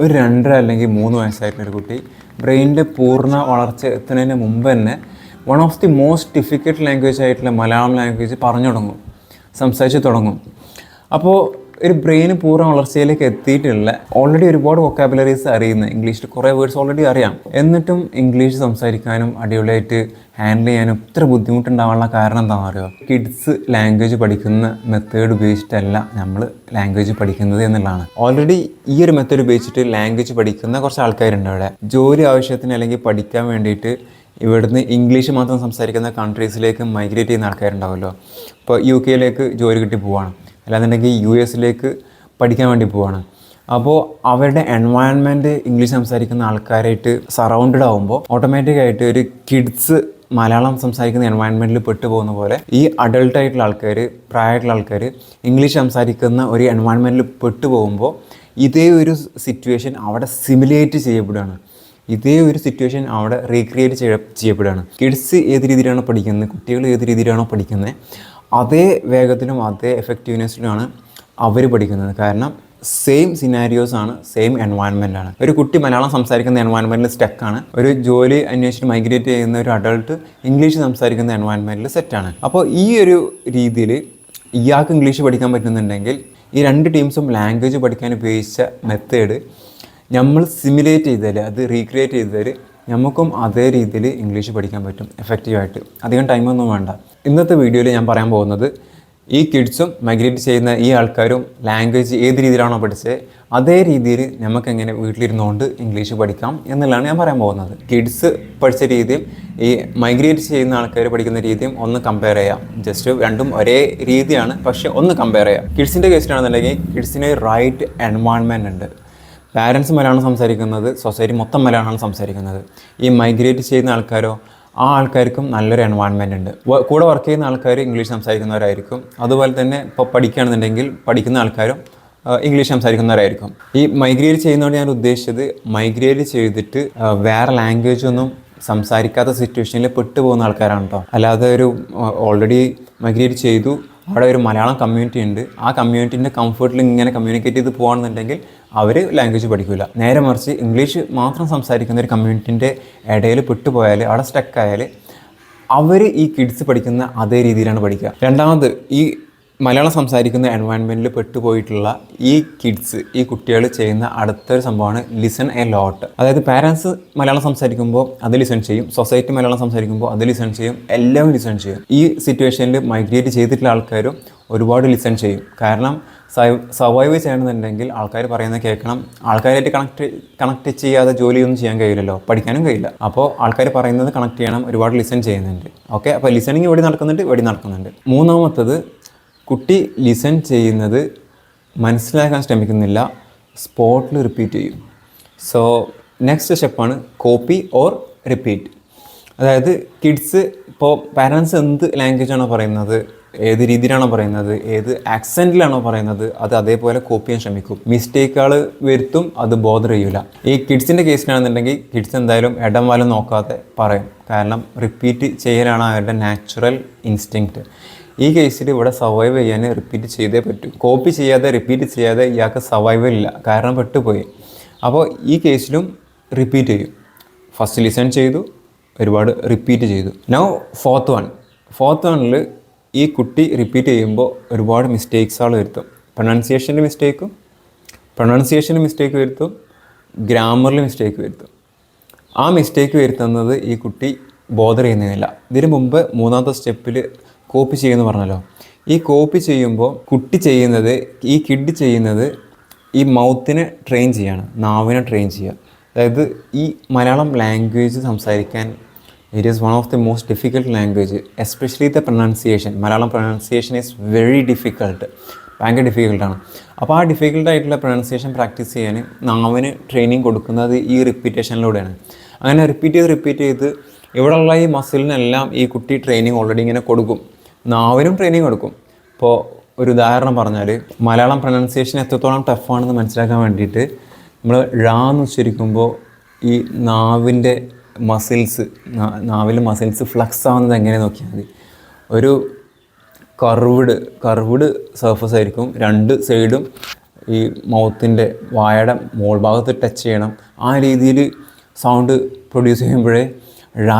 ഒരു 2 അല്ലെങ്കിൽ 3 വയസ്സായിട്ടുള്ളൊരു കുട്ടി ബ്രെയിനിൻ്റെ പൂർണ്ണ വളർച്ച എത്തുന്നതിന് മുമ്പ് തന്നെ one of the most difficult language ആയിട്ടുള്ള മലയാളം ലാംഗ്വേജ് പറഞ്ഞു തുടങ്ങും, സംസാരിച്ച് തുടങ്ങും. അപ്പോൾ ഒരു ബ്രെയിന് പൂർണ്ണ വളർച്ചയിലേക്ക് എത്തിയിട്ടുള്ള ഓൾറെഡി ഒരുപാട് വൊക്കാബുലറീസ് അറിയുന്ന, ഇംഗ്ലീഷിൽ കുറേ വേർഡ്സ് ഓൾറെഡി അറിയാം, എന്നിട്ടും ഇംഗ്ലീഷ് സംസാരിക്കാനും അടിപൊളിയായിട്ട് ഹാൻഡിൽ ചെയ്യാനും ഇത്ര ബുദ്ധിമുട്ടുണ്ടാവാനുള്ള കാരണം എന്താണെന്ന് അറിയുമോ? കിഡ്സ് ലാംഗ്വേജ് പഠിക്കുന്ന മെത്തേഡ് ഉപയോഗിച്ചിട്ടല്ല നമ്മൾ ലാംഗ്വേജ് പഠിക്കുന്നത് എന്നുള്ളതാണ്. ഓൾറെഡി ഈ ഒരു മെത്തേഡ് ഉപയോഗിച്ചിട്ട് ലാംഗ്വേജ് പഠിക്കുന്ന കുറച്ച് ആൾക്കാരുണ്ട് അവിടെ. ജോലി ആവശ്യത്തിന് അല്ലെങ്കിൽ പഠിക്കാൻ വേണ്ടിയിട്ട് ഇവിടുന്ന് ഇംഗ്ലീഷ് മാത്രം സംസാരിക്കുന്ന കൺട്രീസിലേക്ക് മൈഗ്രേറ്റ് ചെയ്യുന്ന ആൾക്കാരുണ്ടാവുമല്ലോ. ഇപ്പോൾ UK ജോലി കിട്ടി പോവാണ്, അല്ലാന്നുണ്ടെങ്കിൽ US പഠിക്കാൻ വേണ്ടി പോവാണ്. അപ്പോൾ അവരുടെ എൻവയൺമെൻറ്റ് ഇംഗ്ലീഷ് സംസാരിക്കുന്ന ആൾക്കാരായിട്ട് സറൗണ്ടഡ് ആകുമ്പോൾ ഓട്ടോമാറ്റിക്കായിട്ട് ഒരു കിഡ്സ് മലയാളം സംസാരിക്കുന്ന എൻവയൺമെൻറ്റിൽ പെട്ടുപോകുന്ന പോലെ ഈ അഡൾട്ടായിട്ടുള്ള ആൾക്കാർ, പ്രായമായിട്ടുള്ള ആൾക്കാർ ഇംഗ്ലീഷ് സംസാരിക്കുന്ന ഒരു എൻവയൺമെൻറ്റിൽ പെട്ടുപോകുമ്പോൾ ഇതേ ഒരു സിറ്റുവേഷൻ അവിടെ സിമുലേറ്റ് ചെയ്യപ്പെടുകയാണ്, ഇതേ ഒരു സിറ്റുവേഷൻ അവിടെ റീക്രിയേറ്റ് ചെയ്യപ്പെടുകയാണ്. കിഡ്സ് ഏത് രീതിയിലാണോ പഠിക്കുന്നത്, കുട്ടികൾ ഏത് രീതിയിലാണോ പഠിക്കുന്നത്, അതേ വേഗത്തിലും അതേ എഫക്റ്റീവ്നെസ്സിലുമാണ് അവർ പഠിക്കുന്നത്. കാരണം സെയിം സിനാരിയോസാണ്, സെയിം എൻവയൺമെൻറ്റാണ്. ഒരു കുട്ടി മലയാളം സംസാരിക്കുന്ന എൻവയൺമെൻറ്റിൽ സ്റ്റക്കാണ്, ഒരു ജോലി അന്വേഷിച്ച് മൈഗ്രേറ്റ് ചെയ്യുന്ന ഒരു അഡൾട്ട് ഇംഗ്ലീഷ് സംസാരിക്കുന്ന എൻവയൺമെൻറ്റിൽ സെറ്റാണ്. അപ്പോൾ ഈ ഒരു രീതിയിൽ ഇയാൾക്ക് ഇംഗ്ലീഷ് പഠിക്കാൻ പറ്റുന്നുണ്ടെങ്കിൽ ഈ 2 ടീംസും ലാംഗ്വേജ് പഠിക്കാൻ ഉപയോഗിച്ച മെത്തേഡ് നമ്മൾ സിമുലേറ്റ് ചെയ്താൽ, അത് റീക്രിയേറ്റ് ചെയ്താൽ നമുക്കും അതേ രീതിയിൽ ഇംഗ്ലീഷ് പഠിക്കാൻ പറ്റും എഫക്റ്റീവായിട്ട്. അധികം ടൈമൊന്നും വേണ്ട. ഇന്നത്തെ വീഡിയോയിൽ ഞാൻ പറയാൻ പോകുന്നത് ഈ കിഡ്സും മൈഗ്രേറ്റ് ചെയ്യുന്ന ഈ ആൾക്കാരും ലാംഗ്വേജ് ഏത് രീതിയിലാണോ പഠിച്ചത് അതേ രീതിയിൽ നമുക്കെങ്ങനെ വീട്ടിലിരുന്നുകൊണ്ട് ഇംഗ്ലീഷ് പഠിക്കാം എന്നുള്ളതാണ് ഞാൻ പറയാൻ പോകുന്നത്. കിഡ്സ് പഠിച്ച രീതിയും ഈ മൈഗ്രേറ്റ് ചെയ്യുന്ന ആൾക്കാർ പഠിക്കുന്ന രീതിയും ഒന്ന് കമ്പയർ ചെയ്യാം. ജസ്റ്റ് രണ്ടും ഒരേ രീതിയാണ്, പക്ഷേ ഒന്ന് കമ്പയർ ചെയ്യാം. കിഡ്സിൻ്റെ കേസിലാണെന്നുണ്ടെങ്കിൽ കിഡ്സിന് റൈറ്റ് എൻവയൺമെൻറ്റ് ഉണ്ട്. പാരൻസ് മലയാളം സംസാരിക്കുന്നത്, സൊസൈറ്റി മൊത്തം മലയാളമാണ് സംസാരിക്കുന്നത്. ഈ മൈഗ്രേറ്റ് ചെയ്യുന്ന ആൾക്കാരോ ആ ആൾക്കാർക്കും നല്ലൊരു എൻവയൺമെൻറ്റ് ഉണ്ട്. കൂടെ വർക്ക് ചെയ്യുന്ന ആൾക്കാർ ഇംഗ്ലീഷ് സംസാരിക്കുന്നവരായിരിക്കും. അതുപോലെ തന്നെ ഇപ്പോൾ പഠിക്കുകയാണെന്നുണ്ടെങ്കിൽ പഠിക്കുന്ന ആൾക്കാരും ഇംഗ്ലീഷ് സംസാരിക്കുന്നവരായിരിക്കും. ഈ മൈഗ്രേറ്റ് ചെയ്യുന്നതുകൊണ്ട് ഞാൻ ഉദ്ദേശിച്ചത് മൈഗ്രേറ്റ് ചെയ്തിട്ട് വേറെ ലാംഗ്വേജ് ഒന്നും സംസാരിക്കാത്ത സിറ്റുവേഷനിൽ പെട്ടുപോകുന്ന ആൾക്കാരാണ് കേട്ടോ. അല്ലാതെ ഒരു ഓൾറെഡി മൈഗ്രേറ്റ് ചെയ്തു, അവിടെ ഒരു മലയാളം കമ്മ്യൂണിറ്റി ഉണ്ട്, ആ കമ്മ്യൂണിറ്റീൻ്റെ കംഫർട്ടിൽ ഇങ്ങനെ കമ്മ്യൂണിക്കേറ്റ് ചെയ്ത് പോകുകയാണെന്നുണ്ടെങ്കിൽ അവർ ലാംഗ്വേജ് പഠിക്കില്ല. നേരെ മറിച്ച് ഇംഗ്ലീഷ് മാത്രം സംസാരിക്കുന്ന ഒരു കമ്മ്യൂണിറ്റീൻ്റെ ഇടയിൽ പെട്ടുപോയാൽ, അവിടെ സ്റ്റക്കായാൽ അവർ ഈ കിഡ്സ് പഠിക്കുന്ന അതേ രീതിയിലാണ് പഠിക്കുക. രണ്ടാമത്, ഈ മലയാളം സംസാരിക്കുന്ന എൻവയൺമെൻറ്റിൽ പെട്ടുപോയിട്ടുള്ള ഈ കിഡ്സ്, ഈ കുട്ടികൾ ചെയ്യുന്ന അടുത്തൊരു സംഭവമാണ് ലിസൺ എ ലോട്ട്. അതായത് പാരൻസ് മലയാളം സംസാരിക്കുമ്പോൾ അത് ലിസൺ ചെയ്യും, സൊസൈറ്റി മലയാളം സംസാരിക്കുമ്പോൾ അത് ലിസൺ ചെയ്യും, എല്ലാവരും ലിസൺ ചെയ്യും. ഈ സിറ്റുവേഷനിൽ മൈഗ്രേറ്റ് ചെയ്തിട്ടുള്ള ആൾക്കാരും ഒരുപാട് ലിസൺ ചെയ്യും. കാരണം സർവൈവ് ചെയ്യണമെന്നുണ്ടെങ്കിൽ ആൾക്കാർ പറയുന്നത് കേൾക്കണം. ആൾക്കാരായിട്ട് കണക്ട് ചെയ്യാതെ ജോലിയൊന്നും ചെയ്യാൻ കഴിയില്ലല്ലോ, പഠിക്കാനും കഴിയില്ല. അപ്പോൾ ആൾക്കാർ പറയുന്നത് കണക്ട് ചെയ്യണം, ഒരുപാട് ലിസൺ ചെയ്യുന്നുണ്ട്. ഓക്കെ, അപ്പോൾ ലിസണിങ് ഇവിടെ നടക്കുന്നുണ്ട്. മൂന്നാമത്തത്, കുട്ടി ലിസൺ ചെയ്യുന്നത് മനസ്സിലാക്കാൻ ശ്രമിക്കുന്നില്ല, സ്പോട്ടിൽ റിപ്പീറ്റ് ചെയ്യും. സോ നെക്സ്റ്റ് സ്റ്റെപ്പാണ് കോപ്പി ഓർ റിപ്പീറ്റ്. അതായത് കിഡ്സ് ഇപ്പോൾ പാരൻസ് എന്ത് ലാംഗ്വേജാണോ പറയുന്നത്, ഏത് രീതിയിലാണോ പറയുന്നത്, ഏത് ആക്സെൻറ്റിലാണോ പറയുന്നത്, അത് അതേപോലെ കോപ്പി ചെയ്യാൻ ശ്രമിക്കും. മിസ്റ്റേക്കുകൾ വരുത്തും, അത് ബോധർ ചെയ്യില്ല. ഈ കിഡ്സിൻ്റെ കേസിലാണെന്നുണ്ടെങ്കിൽ കിഡ്സ് എന്തായാലും ഇടം വലം നോക്കാതെ പറയും. കാരണം റിപ്പീറ്റ് ചെയ്യലാണ് അവരുടെ നാച്ചുറൽ ഇൻസ്റ്റിങ്ക്റ്റ്. ഈ കേസിൽ ഇവിടെ സർവൈവ് ചെയ്യാൻ റിപ്പീറ്റ് ചെയ്തേ പറ്റൂ. കോപ്പി ചെയ്യാതെ റിപ്പീറ്റ് ചെയ്യാതെ ഇയാൾക്ക് സർവൈവൽ ഇല്ല, കാരണം പെട്ടുപോയി. അപ്പോൾ ഈ കേസിലും റിപ്പീറ്റ് ചെയ്യും. ഫസ്റ്റ് ലിസൺ ചെയ്തു, ഒരുപാട് റിപ്പീറ്റ് ചെയ്തു. നൗ ഫോർത്ത് വണ്ണിൽ ഈ കുട്ടി റിപ്പീറ്റ് ചെയ്യുമ്പോൾ ഒരുപാട് മിസ്റ്റേക്സുകൾ വരുത്തും. പ്രൊനൗൺസിയേഷനിൽ മിസ്റ്റേക്ക് വരുത്തും, ഗ്രാമറിൽ മിസ്റ്റേക്ക് വരുത്തും. ആ മിസ്റ്റേക്ക് വരുത്തുന്നത് ഈ കുട്ടി ബോധർ ചെയ്യുന്നില്ല. ഇതിന് മുമ്പ് മൂന്നാമത്തെ സ്റ്റെപ്പിൽ കോപ്പി ചെയ്യുമെന്ന് പറഞ്ഞല്ലോ. ഈ കോപ്പി ചെയ്യുമ്പോൾ ഈ കിഡ് ചെയ്യുന്നത് ഈ മൗത്തിനെ ട്രെയിൻ ചെയ്യാണ്, നാവിനെ ട്രെയിൻ ചെയ്യുക. അതായത് ഈ മലയാളം ലാംഗ്വേജ് സംസാരിക്കാൻ it is one of the most difficult language, especially the pronunciation. Malayalam pronunciation is very difficult, ഭയങ്കര ഡിഫിക്കൽട്ടാണ്. അപ്പോൾ ആ ഡിഫിക്കൽട്ടായിട്ടുള്ള പ്രൊനൗൺസിയേഷൻ പ്രാക്ടീസ് ചെയ്യാൻ നാവിന് ട്രെയിനിങ് കൊടുക്കുന്നത് ഈ റിപ്പീറ്റേഷനിലൂടെയാണ്. അങ്ങനെ റിപ്പീറ്റ് ചെയ്ത് ഇവിടെയുള്ള ഈ മസിലിനെല്ലാം ഈ കുട്ടി ട്രെയിനിങ് ഓൾറെഡി ഇങ്ങനെ കൊടുക്കും, നാവിനും ട്രെയിനിങ് കൊടുക്കും. ഇപ്പോൾ ഒരു ഉദാഹരണം പറഞ്ഞാൽ, മലയാളം പ്രൊനൗൺസിയേഷൻ എത്രത്തോളം ടഫാണെന്ന് മനസ്സിലാക്കാൻ വേണ്ടിയിട്ട് നമ്മൾ ഴാന്ന് ഉച്ചരിക്കുമ്പോൾ ഈ നാവിൽ മസിൽസ് ഫ്ലക്സ് ആവുന്നത് എങ്ങനെ നോക്കിയാൽ മതി. ഒരു കർവ്ഡ് സർഫസ് ആയിരിക്കും, രണ്ട് സൈഡും ഈ മൗത്തിൻ്റെ വായയുടെ മോൾ ഭാഗത്ത് ടച്ച് ചെയ്യണം. ആ രീതിയിൽ സൗണ്ട് പ്രൊഡ്യൂസ് ചെയ്യുമ്പോഴേ ഴ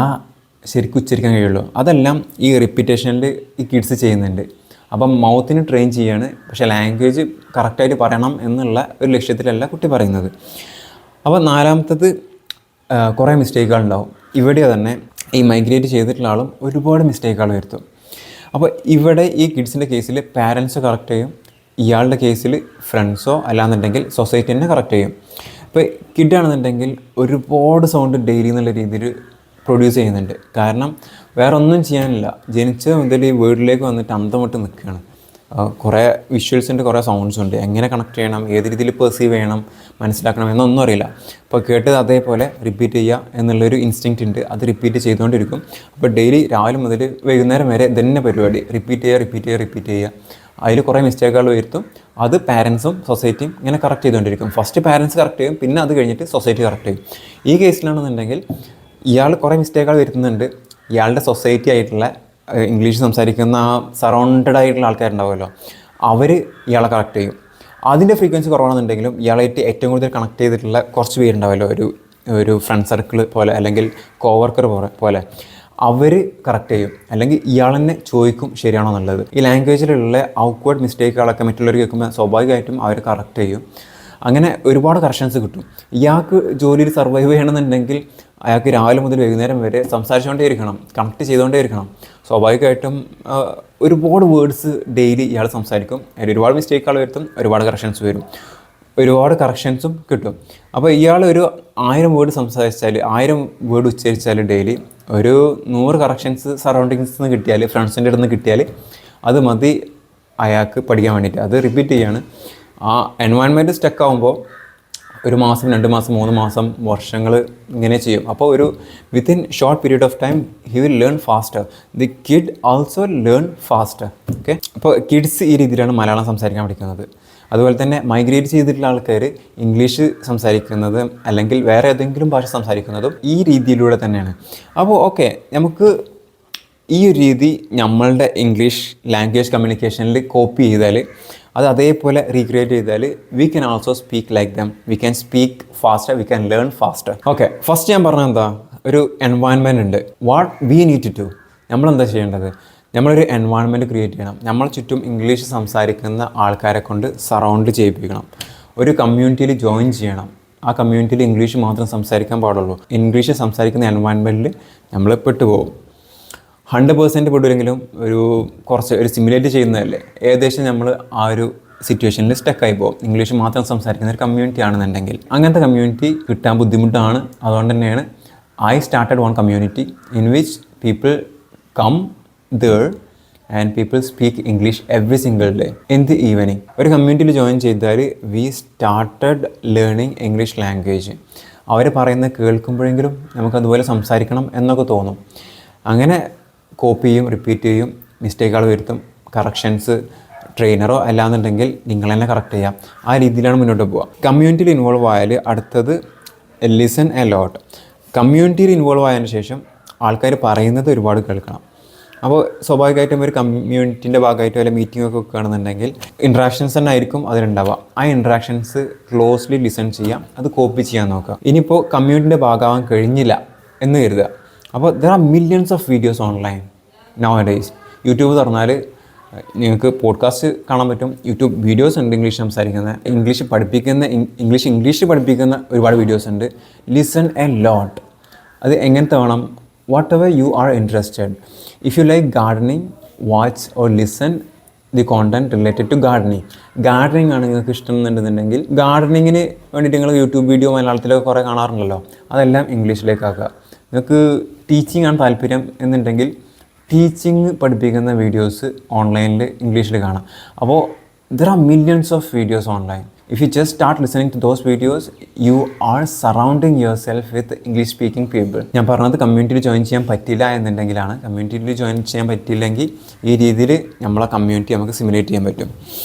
ശരിക്കും ഉച്ചരിക്കാൻ കഴിയുള്ളൂ. അതെല്ലാം ഈ റിപ്പീറ്റേഷനിൽ ഈ കിഡ്സ് ചെയ്യുന്നുണ്ട്. അപ്പം മൗത്തിന് ട്രെയിൻ ചെയ്യാണ്, പക്ഷേ ലാംഗ്വേജ് കറക്റ്റായിട്ട് പറയണം എന്നുള്ള ഒരു ലക്ഷ്യത്തിലല്ല കുട്ടി പറയുന്നത്. അപ്പോൾ നാലാമത്തത് കുറേ മിസ്റ്റേക്കുകളുണ്ടാവും. ഇവിടെ തന്നെ ഈ മൈഗ്രേറ്റ് ചെയ്തിട്ടുള്ള ആളും ഒരുപാട് മിസ്റ്റേക്കുകൾ വരുത്തും. അപ്പോൾ ഇവിടെ ഈ കിഡ്സിൻ്റെ കേസിൽ പാരൻസ് കറക്റ്റ് ചെയ്യും, ഇയാളുടെ കേസിൽ ഫ്രണ്ട്സോ അല്ലാന്നുണ്ടെങ്കിൽ സൊസൈറ്റി തന്നെ കറക്റ്റ് ചെയ്യും. ഇപ്പോൾ കിഡാണെന്നുണ്ടെങ്കിൽ ഒരുപാട് സൗണ്ട് ഡെയിലി എന്നുള്ള രീതിയിൽ പ്രൊഡ്യൂസ് ചെയ്യുന്നുണ്ട്. കാരണം വേറെ ഒന്നും ചെയ്യാനില്ല, ജനിച്ചത് മുതൽ ഈ വേർഡിലേക്ക് വന്നിട്ട് അന്തം വിട്ട് നിൽക്കുകയാണ്. കുറേ വിഷ്വൽസിൻ്റെ കുറേ സൗണ്ട്സ് ഉണ്ട്, എങ്ങനെ കണക്ട് ചെയ്യണം, ഏത് രീതിയിൽ പെർസീവ് ചെയ്യണം, മനസ്സിലാക്കണം എന്നൊന്നും അറിയില്ല. അപ്പോൾ കേട്ടത് അതേപോലെ റിപ്പീറ്റ് ചെയ്യുക എന്നുള്ളൊരു ഇൻസ്റ്റിങ്ക്റ്റ് ഉണ്ട്, അത് റിപ്പീറ്റ് ചെയ്തുകൊണ്ടിരിക്കും. അപ്പോൾ ഡെയിലി രാവിലെ മുതൽ വൈകുന്നേരം വരെ ഇതന്നെ പരിപാടി, റിപ്പീറ്റ് ചെയ്യുക. അതിൽ കുറേ മിസ്റ്റേക്കുകൾ വരുത്തും. അത് പാരൻസും സൊസൈറ്റിയും ഇങ്ങനെ കറക്റ്റ് ചെയ്തുകൊണ്ടിരിക്കും. ഫസ്റ്റ് പാരൻസ് കറക്റ്റ് ചെയ്യും, പിന്നെ അത് കഴിഞ്ഞിട്ട് സൊസൈറ്റി കറക്റ്റ് ചെയ്യും. ഈ കേസിലാണെന്നുണ്ടെങ്കിൽ ഇയാൾ കുറേ മിസ്റ്റേക്കുകൾ വരുത്തുന്നുണ്ട്. ഇയാളുടെ സൊസൈറ്റി ആയിട്ടുള്ള ഇംഗ്ലീഷ് സംസാരിക്കുന്ന ആ സറൗണ്ടഡ് ആയിട്ടുള്ള ആൾക്കാരുണ്ടാവുമല്ലോ, അവർ ഇയാളെ കറക്റ്റ് ചെയ്യും. അതിൻ്റെ ഫ്രീക്വൻസി കുറവാണെന്നുണ്ടെങ്കിലും ഇയാളായിട്ട് ഏറ്റവും കൂടുതൽ കണക്ട് ചെയ്തിട്ടുള്ള കുറച്ച് പേരുണ്ടാവുമല്ലോ, ഒരു ഫ്രണ്ട് സർക്കിൾ പോലെ അല്ലെങ്കിൽ കോവർക്കർ പോലെ, അവർ കറക്റ്റ് ചെയ്യും. അല്ലെങ്കിൽ ഇയാൾ തന്നെ ചോദിക്കും ശരിയാണോ എന്നുള്ളത്. ഈ ലാംഗ്വേജിലുള്ള ഔട്ട്വേർഡ് മിസ്റ്റേക്കുകളൊക്കെ മറ്റുള്ളവർ കേൾക്കുമ്പോൾ സ്വാഭാവികമായിട്ടും അവർ കറക്റ്റ് ചെയ്യും. അങ്ങനെ ഒരുപാട് കറക്ഷൻസ് കിട്ടും. ഇയാൾക്ക് ജോലിയിൽ സർവൈവ് ചെയ്യണമെന്നുണ്ടെങ്കിൽ അയാൾക്ക് രാവിലെ മുതൽ വൈകുന്നേരം വരെ സംസാരിച്ചുകൊണ്ടേ ഇരിക്കണം, കണക്ട് ചെയ്തുകൊണ്ടേ ഇരിക്കണം. സ്വാഭാവികമായിട്ടും ഒരുപാട് വേർഡ്സ് ഡെയിലി ഇയാൾ സംസാരിക്കും. അതിൽ ഒരുപാട് മിസ്റ്റേക്കുകൾ വരുത്തും, ഒരുപാട് കറക്ഷൻസ് വരും, ഒരുപാട് കറക്ഷൻസും കിട്ടും. അപ്പോൾ ഇയാൾ ഒരു 1000 വേർഡ് സംസാരിച്ചാൽ, 1000 വേർഡ് ഉച്ചരിച്ചാൽ ഡെയിലി ഒരു 100 കറക്ഷൻസ് സറൗണ്ടിങ്സിൽ നിന്ന് കിട്ടിയാൽ, ഫ്രണ്ട്സിൻ്റെ അടുത്ത് നിന്ന് കിട്ടിയാൽ അത് മതി അയാൾക്ക് പഠിക്കാൻ വേണ്ടിയിട്ട്. അത് റിപ്പീറ്റ് ചെയ്യാണ്. ആ എൻവയൺമെൻറ്റ് സ്റ്റക്ക് ആകുമ്പോൾ 1 മാസം 2 മാസം 3 മാസം വർഷങ്ങൾ ഇങ്ങനെ ചെയ്യും. അപ്പോൾ ഒരു within short period of time he will learn faster. The kid also learn faster. Okay, അപ്പോൾ കിഡ്സ് ഈ രീതിയിലാണ് മലയാളം സംസാരിക്കാൻ പഠിക്കുന്നത്. അതുപോലെ തന്നെ മൈഗ്രേറ്റ് ചെയ്തിട്ടുള്ള ആൾക്കാർ ഇംഗ്ലീഷ് സംസാരിക്കുന്നത് അല്ലെങ്കിൽ വേറെ ഏതെങ്കിലും ഭാഷ സംസാരിക്കുന്നതും ഈ രീതിയിലൂടെ തന്നെയാണ്. അപ്പോൾ ഓക്കെ, നമുക്ക് ഈ ഒരു രീതി നമ്മളുടെ ഇംഗ്ലീഷ് ലാംഗ്വേജ് കമ്മ്യൂണിക്കേഷനിൽ കോപ്പി ചെയ്താൽ, അത് അതേപോലെ റീക്രിയേറ്റ് ചെയ്താൽ we can also speak like them, we can speak faster, we can learn faster. Okay, first ഞാൻ പറഞ്ഞത് എന്താ, ഒരു എൻവയൺമെൻറ്റ് ഉണ്ട്. വാട്ട് വി നീഡ് ടു, നമ്മളെന്താ ചെയ്യേണ്ടത്, നമ്മളൊരു എൻവയൺമെൻറ്റ് ക്രിയേറ്റ് ചെയ്യണം. നമ്മളെ ചുറ്റും ഇംഗ്ലീഷ് സംസാരിക്കുന്ന ആൾക്കാരെ കൊണ്ട് സറൗണ്ട് ചെയ്യിപ്പിക്കണം. ഒരു കമ്മ്യൂണിറ്റിയിൽ ജോയിൻ ചെയ്യണം. ആ കമ്മ്യൂണിറ്റിയിൽ ഇംഗ്ലീഷ് മാത്രം സംസാരിക്കാൻ പാടുള്ളൂ. ഇംഗ്ലീഷ് സംസാരിക്കുന്ന എൻവയൺമെൻറ്റിൽ നമ്മൾ പെട്ടുപോകും. 100% പെട്ടില്ലെങ്കിലും ഒരു സിമുലേറ്റ് ചെയ്യുന്നതല്ലേ, ഏകദേശം നമ്മൾ ആ ഒരു സിറ്റുവേഷനിൽ സ്റ്റക്കായി പോകും. ഇംഗ്ലീഷ് മാത്രം സംസാരിക്കുന്ന ഒരു കമ്മ്യൂണിറ്റി ആണെന്നുണ്ടെങ്കിൽ അങ്ങനത്തെ കമ്മ്യൂണിറ്റി കിട്ടാൻ ബുദ്ധിമുട്ടാണ്. അതുകൊണ്ട് തന്നെയാണ് I started one community in which people come there and people speak English every single day in the evening. ഒരു കമ്മ്യൂണിറ്റിയിൽ ജോയിൻ ചെയ്താൽ we started learning English language. അവർ പറയുന്നത് കേൾക്കുമ്പോഴെങ്കിലും നമുക്കതുപോലെ സംസാരിക്കണം എന്നൊക്കെ തോന്നും. അങ്ങനെ കോപ്പി ചെയ്യും, റിപ്പീറ്റ് ചെയ്യും, മിസ്റ്റേക്കുകൾ വരുത്തും, കറക്ഷൻസ് ട്രെയിനറോ അല്ലാന്നുണ്ടെങ്കിൽ നിങ്ങൾ തന്നെ കറക്റ്റ് ചെയ്യാം. ആ രീതിയിലാണ് മുന്നോട്ട് പോവുക. കമ്മ്യൂണിറ്റിയിൽ ഇൻവോൾവ് ആയാൽ അടുത്തത് ലിസൺ എ ലോട്ട്. കമ്മ്യൂണിറ്റിയിൽ ഇൻവോൾവ് ആയതിനു ശേഷം ആൾക്കാർ പറയുന്നത് ഒരുപാട് കേൾക്കണം. അപ്പോൾ സ്വാഭാവികമായിട്ടും ഒരു കമ്മ്യൂണിറ്റിൻ്റെ ഭാഗമായിട്ട് വല്ല മീറ്റിംഗ് ഒക്കെ വെക്കുകയാണെന്നുണ്ടെങ്കിൽ ഇൻട്രാക്ഷൻസ് തന്നെ ആയിരിക്കും അതിലുണ്ടാവുക. ആ ഇൻട്രാക്ഷൻസ് ക്ലോസ്ലി ലിസൺ ചെയ്യാം, അത് കോപ്പി ചെയ്യാൻ നോക്കുക. ഇനിയിപ്പോൾ കമ്മ്യൂണിറ്റിൻ്റെ ഭാഗമാകാൻ കഴിഞ്ഞില്ല എന്ന് കരുതുക. അപ്പോൾ there are millions of videos online nowadays. YouTube തുറന്നാൽ നിങ്ങൾക്ക് പോഡ്കാസ്റ്റ് കാണാൻ പറ്റും, യൂട്യൂബ് വീഡിയോസ് ഉണ്ട് ഇംഗ്ലീഷ് സംസാരിക്കുന്ന, ഇംഗ്ലീഷ് പഠിപ്പിക്കുന്ന ഒരുപാട് വീഡിയോസ് ഉണ്ട്. Listen a lot. അത് എങ്ങനത്തെ വേണം, whatever you are interested. If you like gardening, watch or listen the content related to gardening. Gardening ആണ് നിങ്ങൾക്ക് ഇഷ്ടം എന്നുണ്ടെന്നുണ്ടെങ്കിൽ ഗാർഡനിങ്ങിന് വേണ്ടിയിട്ട് നിങ്ങൾ യൂട്യൂബ് വീഡിയോ മലയാളത്തിലൊക്കെ കുറേ കാണാറുണ്ടല്ലോ, അതെല്ലാം ഇംഗ്ലീഷിലേക്കാക്കുക. നിങ്ങൾക്ക് ടീച്ചിങ് ആണ് താല്പര്യം എന്നുണ്ടെങ്കിൽ ടീച്ചിങ് പഠിപ്പിക്കുന്ന വീഡിയോസ് ഓൺലൈനിൽ ഇംഗ്ലീഷിൽ കാണാം. അപ്പോൾ there are millions of videos online. If you just start listening to those videos, you are surrounding yourself with English speaking people. ഞാൻ പറഞ്ഞത് കമ്മ്യൂണിറ്റിയിൽ ജോയിൻ ചെയ്യാൻ പറ്റില്ല എന്നുണ്ടെങ്കിലാണ്. കമ്മ്യൂണിറ്റിയിൽ ജോയിൻ ചെയ്യാൻ പറ്റിയില്ലെങ്കിൽ ഈ രീതിയിൽ നമ്മളെ കമ്മ്യൂണിറ്റി നമുക്ക് സിമുലേറ്റ് ചെയ്യാൻ പറ്റും.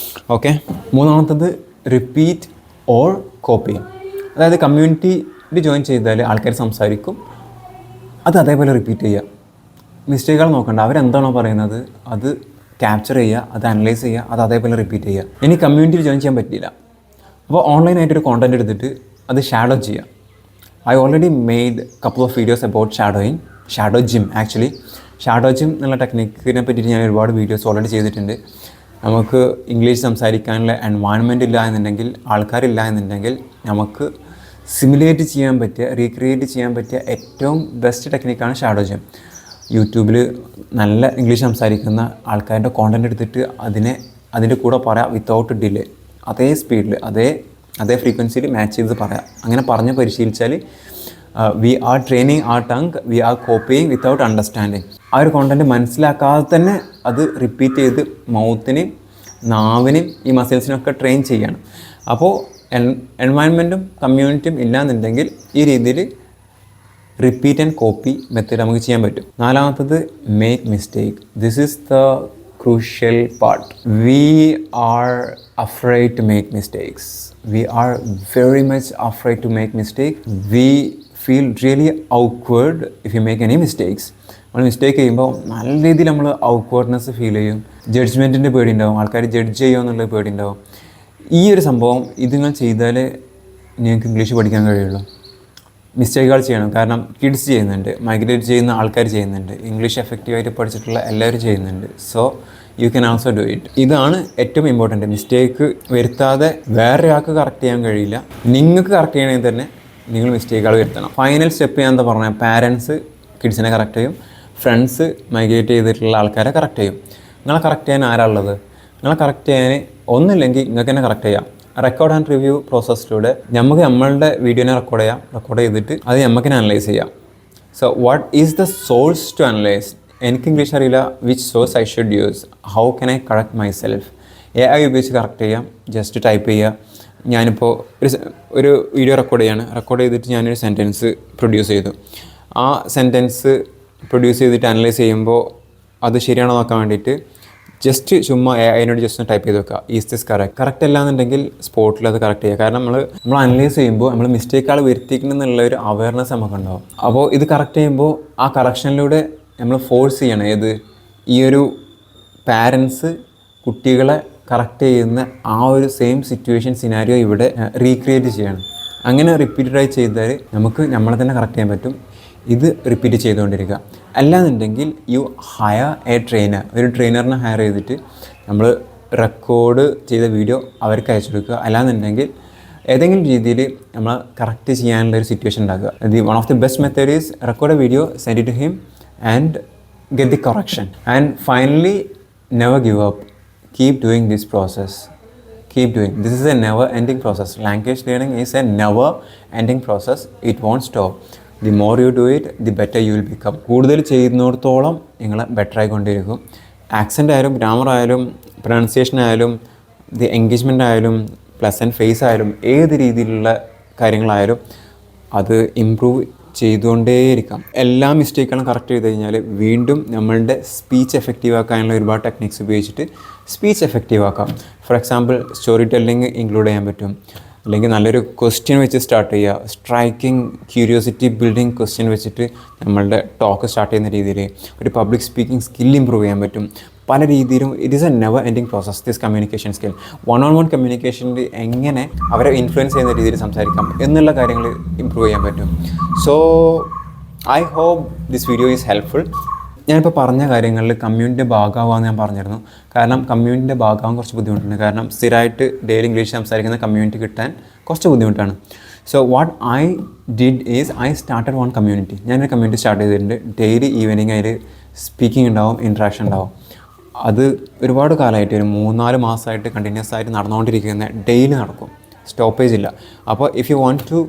ഓക്കെ, മൂന്നാമത്തത് റിപ്പീറ്റ് ഓർ കോപ്പി. അതായത് കമ്മ്യൂണിറ്റിയിൽ ജോയിൻ ചെയ്താൽ ആൾക്കാർ സംസാരിക്കും, അത് അതേപോലെ റിപ്പീറ്റ് ചെയ്യുക. മിസ്റ്റേക്കുകൾ നോക്കണ്ട, അവരെന്താണോ പറയുന്നത് അത് ക്യാപ്ചർ ചെയ്യുക, അത് അനലൈസ് ചെയ്യുക, അത് അതേപോലെ റിപ്പീറ്റ് ചെയ്യുക. ഇനി കമ്മ്യൂണിറ്റിയിൽ ജോയിൻ ചെയ്യാൻ പറ്റിയില്ല, അപ്പോൾ ഓൺലൈനായിട്ടൊരു കോണ്ടൻറ്റ് എടുത്തിട്ട് അത് ഷാഡോ ചെയ്യുക. I already made couple of videos about shadowing actually. Shadowing എന്നുള്ള ടെക്നിക്കിനെ പറ്റിയിട്ട് ഞാൻ ഒരുപാട് വീഡിയോസ് ഓൾറെഡി ചെയ്തിട്ടുണ്ട്. നമുക്ക് ഇംഗ്ലീഷ് സംസാരിക്കാനുള്ള എൻവയൺമെൻറ്റ് ഇല്ല എന്നുണ്ടെങ്കിൽ, ആൾക്കാരില്ല എന്നുണ്ടെങ്കിൽ നമുക്ക് സിമുലേറ്റ് ചെയ്യാൻ പറ്റിയ, റീക്രിയേറ്റ് ചെയ്യാൻ പറ്റിയ ഏറ്റവും ബെസ്റ്റ് ടെക്നിക്കാണ് ഷാഡോ ജിം. യൂട്യൂബിൽ നല്ല ഇംഗ്ലീഷ് സംസാരിക്കുന്ന ആൾക്കാരുടെ കോണ്ടൻറ്റ് എടുത്തിട്ട് അതിൻ്റെ കൂടെ പറയാം വിത്തൗട്ട് ഡിലേ, അതേ സ്പീഡിൽ അതേ ഫ്രീക്വൻസിയിൽ മാച്ച് ചെയ്ത് പറയാം. അങ്ങനെ പറഞ്ഞ് പരിശീലിച്ചാൽ we are training our tongue, we are copying without understanding. ആ ഒരു കോണ്ടൻറ്റ് മനസ്സിലാക്കാതെ തന്നെ അത് റിപ്പീറ്റ് ചെയ്ത് മൗത്തിനെയും നാവിനെയും ഈ മസിൽസിനൊക്കെ ട്രെയിൻ ചെയ്യണം. അപ്പോൾ എൻവയൺമെൻറ്റും കമ്മ്യൂണിറ്റിയും ഇല്ലാന്നുണ്ടെങ്കിൽ ഈ രീതിയിൽ റിപ്പീറ്റ് ആൻഡ് കോപ്പി മെത്തേഡ് നമുക്ക് ചെയ്യാൻ പറ്റും. നാലാമത്തത് make mistake. This is the crucial part. We are afraid to make mistakes. We are very much afraid to make mistakes. We feel really awkward if you make any mistakes. നമ്മൾ mistake ചെയ്യുമ്പോൾ നല്ല രീതിയിൽ നമ്മൾ ഔക്വേർഡ്നെസ് feel ചെയ്യും. ജഡ്ജ്മെൻറ്റിൻ്റെ പേടി ഉണ്ടാവും, ആൾക്കാർ judge ചെയ്യുമോ എന്നുള്ള പേടി ഉണ്ടാവും. ഈ ഒരു സംഭവം നിങ്ങൾ ചെയ്താലേ നിങ്ങൾക്ക് ഇംഗ്ലീഷ് പഠിക്കാൻ കഴിയുള്ളൂ. മിസ്റ്റേക്കുകൾ ചെയ്യണം. കാരണം കിഡ്സ് ചെയ്യുന്നുണ്ട്, മൈഗ്രേറ്റ് ചെയ്യുന്ന ആൾക്കാർ ചെയ്യുന്നുണ്ട്, ഇംഗ്ലീഷ് എഫക്റ്റീവായിട്ട് പഠിച്ചിട്ടുള്ള എല്ലാവരും ചെയ്യുന്നുണ്ട്. So you can also do it. ഇതാണ് ഏറ്റവും ഇമ്പോർട്ടൻറ്റ്. മിസ്റ്റേക്ക് വരുത്താതെ വേറെ ആൾക്ക് കറക്റ്റ് ചെയ്യാൻ കഴിയില്ല. നിങ്ങൾക്ക് കറക്റ്റ് ചെയ്യണമെങ്കിൽ തന്നെ നിങ്ങൾ മിസ്റ്റേക്കുകൾ വരുത്തണം. ഫൈനൽ സ്റ്റെപ്പ് ഞാൻ എന്താ പറഞ്ഞാൽ, പാരൻസ് കിഡ്സിനെ കറക്റ്റ് ചെയ്യും, ഫ്രണ്ട്സ് മൈഗ്രേറ്റ് ചെയ്തിട്ടുള്ള ആൾക്കാരെ കറക്റ്റ് ചെയ്യും. നിങ്ങളെ കറക്റ്റ് ചെയ്യാൻ ആരാളുള്ളത്? നിങ്ങളെ കറക്റ്റ് ചെയ്യാൻ ഒന്നുമില്ലെങ്കിൽ നിങ്ങൾക്ക് തന്നെ കറക്റ്റ് ചെയ്യാം. റെക്കോർഡ് ആൻഡ് റിവ്യൂ പ്രോസസ്സിലൂടെ നമുക്ക് നമ്മളുടെ വീഡിയോനെ റെക്കോർഡ് ചെയ്തിട്ട് അത് നമുക്ക് അനലൈസ് ചെയ്യാം. So what is the source to analyse? എനിക്ക് ഇംഗ്ലീഷ് അറിയില്ല, which source I should use, how can I correct myself? AI ഉപയോഗിച്ച് കറക്റ്റ് ചെയ്യാം. ജസ്റ്റ് ടൈപ്പ് ചെയ്യുക. ഞാനിപ്പോൾ ഒരു വീഡിയോ റെക്കോർഡ് ചെയ്തിട്ട് ഞാനൊരു സെൻറ്റൻസ് പ്രൊഡ്യൂസ് ചെയ്തു. ആ സെൻറ്റൻസ് പ്രൊഡ്യൂസ് ചെയ്തിട്ട് അനലൈസ് ചെയ്യുമ്പോൾ അത് ശരിയാണോ നോക്കാൻ വേണ്ടിയിട്ട് ജസ്റ്റ് ചുമ്മാ അതിനോട് ജസ്റ്റ് ഒന്ന് ടൈപ്പ് ചെയ്ത് വെക്കുക, ഈസ് ദിസ് കറക്റ്റ് അല്ല എന്നുണ്ടെങ്കിൽ സ്പോട്ടിൽ അത് കറക്റ്റ് ചെയ്യുക. കാരണം നമ്മൾ അനലൈസ് ചെയ്യുമ്പോൾ നമ്മൾ മിസ്റ്റേക്കുകൾ വരുത്തിക്കണമെന്നുള്ള ഒരു അവയർനെസ് നമുക്കുണ്ടാവും. അപ്പോൾ ഇത് കറക്റ്റ് ചെയ്യുമ്പോൾ ആ കറക്ഷനിലൂടെ നമ്മൾ ഫോഴ്സ് ചെയ്യണം. ഈ ഒരു പാരൻസ് കുട്ടികളെ കറക്റ്റ് ചെയ്യുന്ന ആ ഒരു സെയിം സിറ്റുവേഷൻ സിനാരിയോ ഇവിടെ റീക്രിയേറ്റ് ചെയ്യണം. അങ്ങനെ റിപ്പീറ്റഡായി ചെയ്താൽ നമുക്ക് നമ്മളെ തന്നെ കറക്റ്റ് ചെയ്യാൻ പറ്റും. ഇത് റിപ്പീറ്റ് ചെയ്തുകൊണ്ടിരിക്കുക. അല്ലാന്നുണ്ടെങ്കിൽ യു ഹയർ എ ട്രെയിനർ. ഒരു ട്രെയിനറിനെ ഹയർ ചെയ്തിട്ട് നമ്മൾ റെക്കോർഡ് ചെയ്ത വീഡിയോ അവർക്ക് അയച്ചു കൊടുക്കുക. അല്ലാന്നുണ്ടെങ്കിൽ ഏതെങ്കിലും രീതിയിൽ നമ്മൾ കറക്റ്റ് ചെയ്യാനുള്ള ഒരു സിറ്റുവേഷൻ ഉണ്ടാക്കുക. One of the best method is record a video, send it to him and get the correction. And finally never give up. Keep doing this process. Keep doing. This is a never ending process. Language learning is a never ending process. It won't stop. The more you do it, the better you will become. കൂടുതൽ ചെയ്യുന്നിടത്തോളം നിങ്ങൾ better ആയിക്കൊണ്ടിരിക്കും. Accent ആയാലും, grammar ആയാലും, pronunciation ആയാലും, the engagement ആയാലും, pleasant face ആയാലും, ഏത് രീതിയിലുള്ള കാര്യങ്ങളായാലും അത് ഇമ്പ്രൂവ് ചെയ്തുകൊണ്ടേയിരിക്കാം. എല്ലാ മിസ്റ്റേക്കുകളും കറക്റ്റ് ചെയ്ത് കഴിഞ്ഞാൽ വീണ്ടും നമ്മളുടെ സ്പീച്ച് എഫക്റ്റീവ് ആക്കാനുള്ള ഒരുപാട് ടെക്നിക്സ് ഉപയോഗിച്ചിട്ട് സ്പീച്ച് എഫക്റ്റീവ് ആക്കാം. For example story telling include ചെയ്യാൻ പറ്റും. അല്ലെങ്കിൽ നല്ലൊരു ക്വസ്റ്റ്യൻ വെച്ച് സ്റ്റാർട്ട് ചെയ്യുക. സ്ട്രൈക്കിംഗ് ക്യൂരിയോസിറ്റി ബിൽഡിങ് ക്വസ്റ്റ്യൻ വെച്ചിട്ട് നമ്മളുടെ ടോക്ക് സ്റ്റാർട്ട് ചെയ്യുന്ന രീതിയിൽ ഒരു പബ്ലിക് സ്പീക്കിംഗ് സ്കിൽ ഇമ്പ്രൂവ് ചെയ്യാൻ പറ്റും. പല രീതിയിലും it is a never ending process. This communication skill, one കമ്മ്യൂണിക്കേഷനിൽ എങ്ങനെ അവരെ ഇൻഫ്ലുവൻസ് ചെയ്യുന്ന രീതിയിൽ സംസാരിക്കാം എന്നുള്ള കാര്യങ്ങൾ ഇമ്പ്രൂവ് ചെയ്യാൻ പറ്റും. So I hope this video is helpful. ഞാനിപ്പോൾ പറഞ്ഞ കാര്യങ്ങളിൽ കമ്മ്യൂണിറ്റിൻ്റെ ഭാഗമാകാമെന്ന് ഞാൻ പറഞ്ഞിരുന്നു. കാരണം കമ്മ്യൂണിറ്റിൻ്റെ ഭാഗമാകാൻ കുറച്ച് ബുദ്ധിമുട്ടുണ്ട്. കാരണം സ്ഥിരമായിട്ട് ഡെയിലി ഇംഗ്ലീഷ് സംസാരിക്കുന്ന കമ്മ്യൂണിറ്റി കിട്ടാൻ കുറച്ച് ബുദ്ധിമുട്ടാണ്. So what I did is I started one community. ഞാനൊരു കമ്മ്യൂണിറ്റി സ്റ്റാർട്ട് ചെയ്തിട്ടുണ്ട്. ഡെയിലി ഈവനിങ് അതിൽ സ്പീക്കിംഗ് ഉണ്ടാവും, ഇൻട്രാക്ഷൻ ഉണ്ടാവും. അത് ഒരുപാട് കാലമായിട്ട്, ഒരു 3-4 മാസമായിട്ട് കണ്ടിന്യൂസ് ആയിട്ട് നടന്നുകൊണ്ടിരിക്കുന്ന, ഡെയിലി നടക്കും, സ്റ്റോപ്പേജ് ഇല്ല. അപ്പോൾ if you want to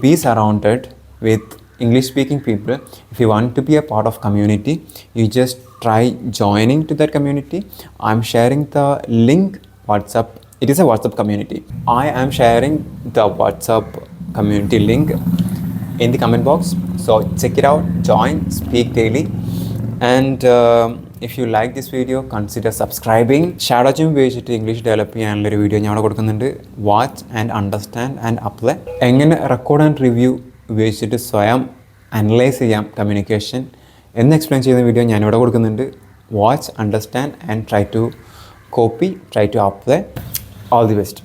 be surrounded with English speaking people, if you want to be a part of community, you just try joining to that community. I'm sharing the link. WhatsApp, it is a WhatsApp community. I am sharing the WhatsApp community link in the comment box, so check it out, join, speak daily, and if you like this video, consider subscribing. Shadowing ഉപയോഗിച്ചിട്ട് English develop ചെയ്യാനുള്ളൊരു video ഞാൻ അവിടെ കൊടുക്കുന്നുണ്ട്. Watch and understand and apply. എങ്ങനെ record and review ഉപയോഗിച്ചിട്ട് സ്വയം analyse ചെയ്യാം communication എന്ന് എക്സ്പ്ലെയിൻ ചെയ്യുന്ന വീഡിയോ ഞാനിവിടെ കൊടുക്കുന്നുണ്ട്. Watch, understand and try to copy, try to apply. All the best.